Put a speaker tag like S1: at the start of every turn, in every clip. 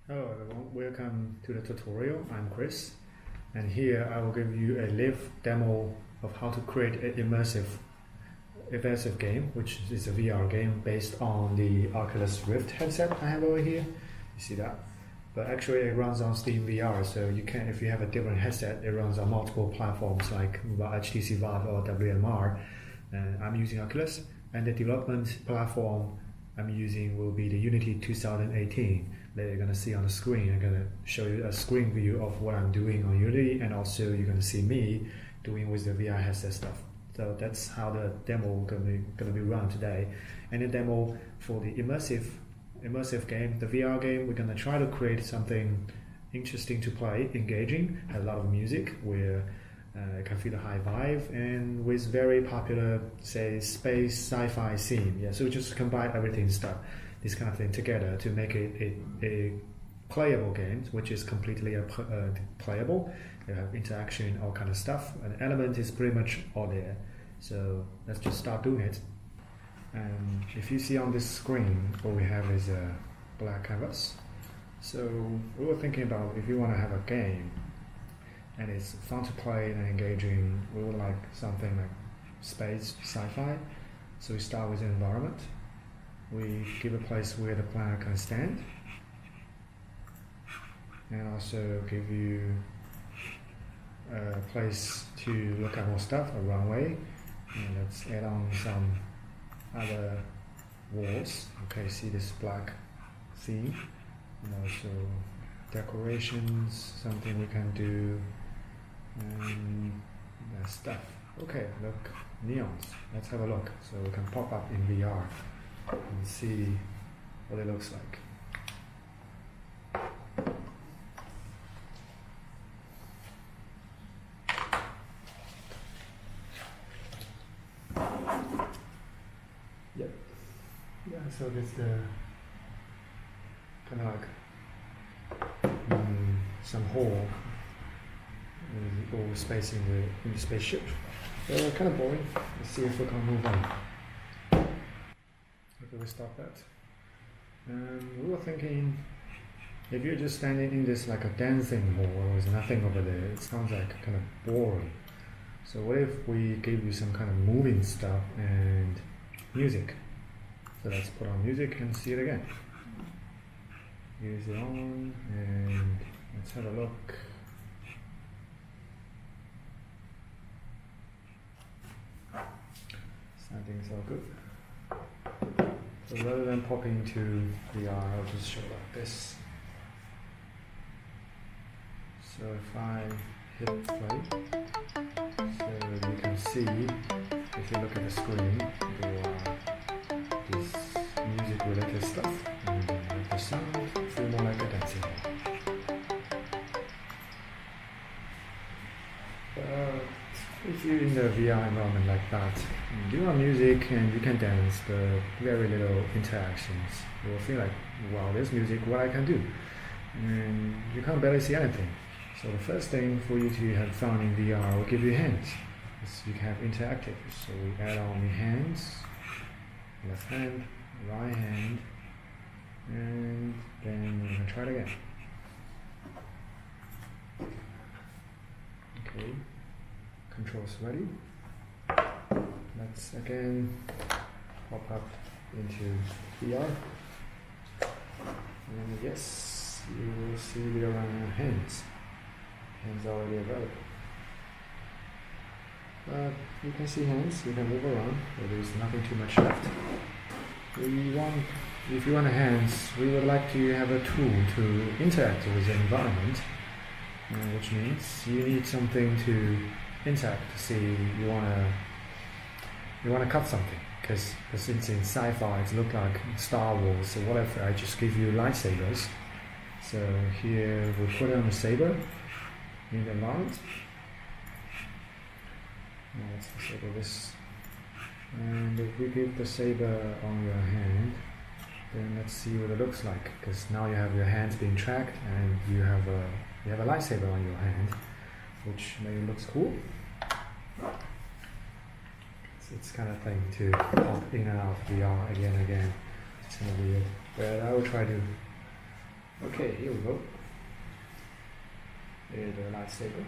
S1: Hello everyone, welcome to the tutorial. I'm Chris, and here I will give you a live demo of how to create an immersive game, which is a VR game based on the Oculus Rift headset I have over here. You see that? But actually it runs on Steam VR, so you can, if you have a different headset, it runs on multiple platforms like HTC Vive or WMR. And I'm using Oculus, and the development platform I'm using will be the Unity 2018 that you're going to see on the screen. I'm going to show you a screen view of what I'm doing on Unity, and also you're going to see me doing with the VR headset stuff. So that's how the demo going to be run today. And the demo for the immersive game, the VR game, we're going to try to create something interesting to play, engaging, has a lot of music where you can feel the high vibe, and with very popular, say, space sci-fi scene. Yeah, so we just combine everything stuff, this kind of thing together to make it a playable game, which is completely playable. You have interaction, all kind of stuff, and the element is pretty much all there. So let's just start doing it. And if you see on this screen, what we have is a black canvas. So we were thinking about, if you want to have a game and it's fun to play and engaging, we would like something like space sci-fi. So we start with an environment. We give a place where the player can stand, and also give you a place to look at more stuff, a runway, and let's add on some other walls. Okay, see this black theme, and also decorations, something we can do, and that stuff. Okay, look, neons. Let's have a look. So we can pop up in VR and see what it looks like. Yep. Yeah, so this the kind of like some hole or space in the spaceship. Kind of boring. Let's see if we can move on. Okay, we stop that. We were thinking, if you're just standing in this like a dancing hall with nothing over there, it sounds like kind of boring. So what if we gave you some kind of moving stuff and music? So let's put on music and see it again. Use it on, and let's have a look. Sounding's all good. So rather than popping to VR, I'll just show like this. So if I hit play, so you can see, if you look at the screen, there are this music related stuff, and the sound feel more like a dancing hall. If you're in the VR environment like that, you have music and you can dance, but very little interactions. You will feel like, wow, there's music, what I can do? And you can't barely see anything. So the first thing for you to have fun in VR will give you hands. So you can have interactive. So we add on the hands, left hand, right hand, and then we're going to try it again. Okay. Controls ready. Let's again pop up into VR. And yes, you will see we are on hands. Hands already available. But you can see hands, you can move around, so there's nothing too much left. If you want hands, we would like to have a tool to interact with the environment, which means you need something to interact. To see, you wanna cut something, because since in sci-fi it looks like Star Wars, so what if I just give you lightsabers? So here we put on the saber in the environment. Now let's disable this, and if we give the saber on your hand, then let's see what it looks like, because now you have your hands being tracked and you have a lightsaber on your hand, which maybe looks cool. It's kind of thing to pop in and out of VR again and again. It's kind of weird, but I will try to. Okay, here we go. Here's the lightsaber.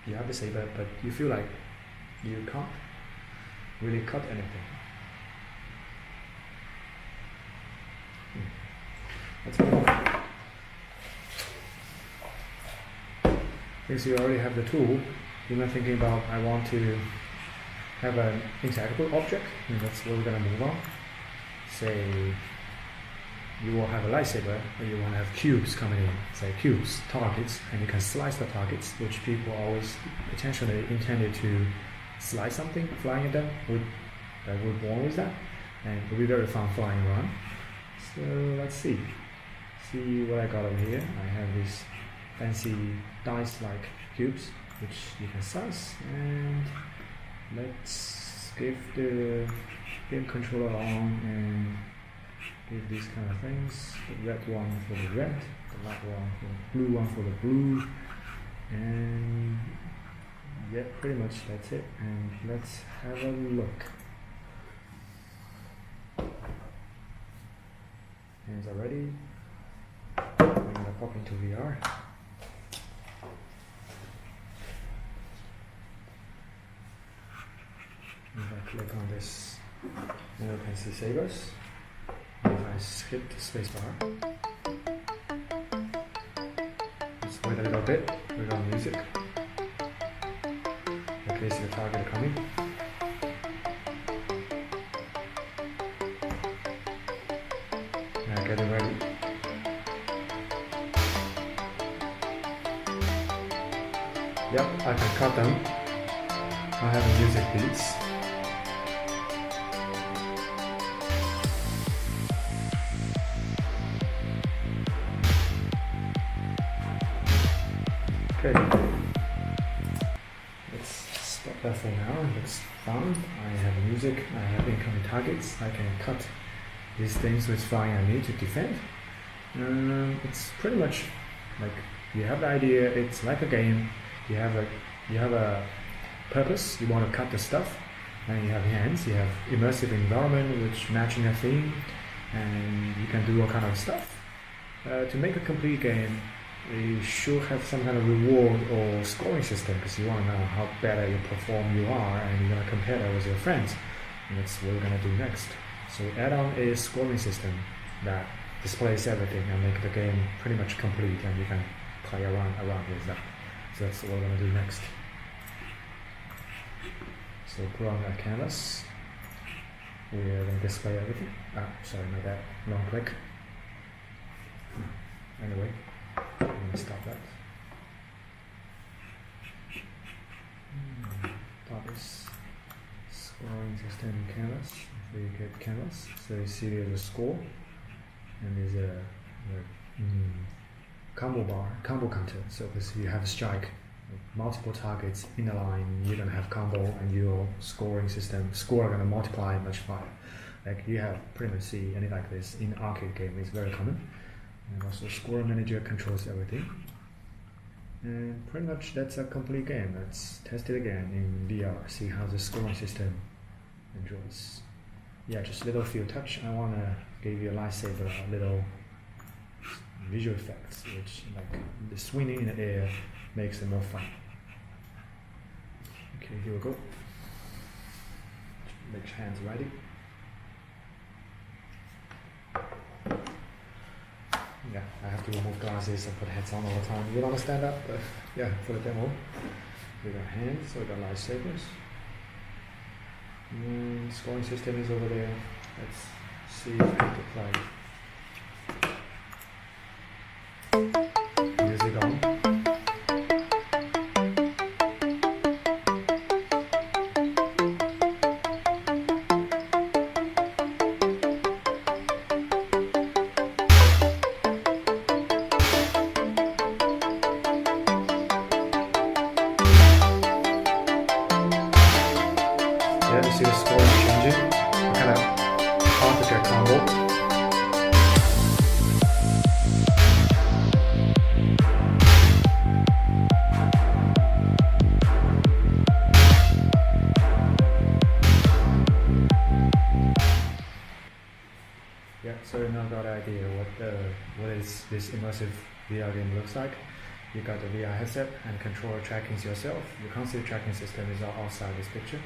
S1: You have the saber, but you feel like you can't really cut anything. Let's move on. Since you already have the tool, you're not thinking about I want to have an interactable object, and that's where we're gonna move on. Say you will have a lightsaber, but you want to have cubes coming in, say cubes, targets, and you can slice the targets, which people always intentionally intended to slice something, flying at them. We're born with that, and it'll be very fun flying around. So let's see what I got over here. I have these fancy dice-like cubes, which you can slice, and let's give the game controller on and give these kind of things. The red one for the red, the light one for the blue one for the blue, and yeah, pretty much that's it. And let's have a look. Hands are ready. We're gonna pop into VR. If I click on this, now you can see sabers. If I hit the spacebar, let's wait a little bit, put on music. Okay, see the target coming. Now get it ready. Yep, I can cut them. I have the music beats. Okay, let's stop that for now. It's fun. I have music, I have incoming targets. I can cut these things with flying I need to defend. It's pretty much like you have the idea. It's like a game. You have a purpose. You want to cut the stuff, and you have hands. You have immersive environment which matching a theme, and you can do all kind of stuff. To make a complete game, you should have some kind of reward or scoring system, because you want to know how better you perform you are, and you're going to compare that with your friends. And that's what we're going to do next. So add-on a scoring system that displays everything and make the game pretty much complete, and you can play around with that. So that's what we're going to do next. So put on a canvas. We're going to display everything. Sorry, my bad. Long click. Anyway, let me stop that. Targets, scoring system canvas. So you get canvas. So you see there's a score, and there's a combo bar, combo counter. So because you have a strike, multiple targets in a line, you're gonna have combo, and your scoring system score gonna multiply much higher. Like you have pretty much see any like this in arcade game. It's very common. And also score manager controls everything. And pretty much that's a complete game. Let's test it again in VR, see how the scoring system enjoys. Yeah, just little feel touch. I wanna give you a lightsaber, a little visual effects, which like the swinging in the air makes it more fun. Okay, here we go. Make hands ready. Yeah, I have to remove glasses and put heads on all the time. You don't understand that, but yeah, for the demo. We got hands, we got lightsabers. Scoring system is over there. Let's see if I can play. Music on. Yeah, you see the score changing. What kind of hard to get combo. what is this immersive VR game looks like. You got the VR headset and controller tracking yourself. Your console tracking system is outside this picture.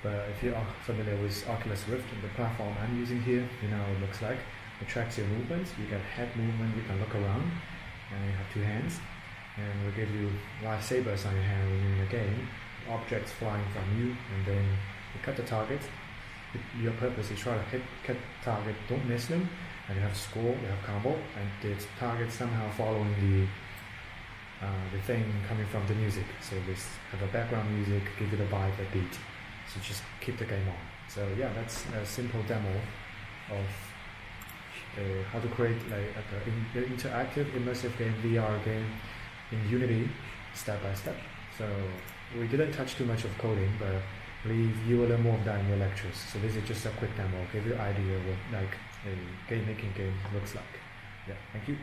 S1: But if you are familiar with Oculus Rift, the platform I'm using here, you know how it looks like. It tracks your movements. You get head movement. You can look around, and you have two hands. And will give you live sabers on your hand when you're in a game. Objects flying from you, and then you cut the target. Your purpose is try to cut target, don't miss them, and you have score, you have combo, and the target somehow following the thing coming from the music. So this have a background music, give you the vibe, the beat. So just keep the game on. So yeah, that's a simple demo of how to create like an interactive immersive game, VR game in Unity, step by step. So we didn't touch too much of coding, but you will learn more of that in your lectures. So this is just a quick demo, give you an idea what like a game making game looks like. Yeah, thank you.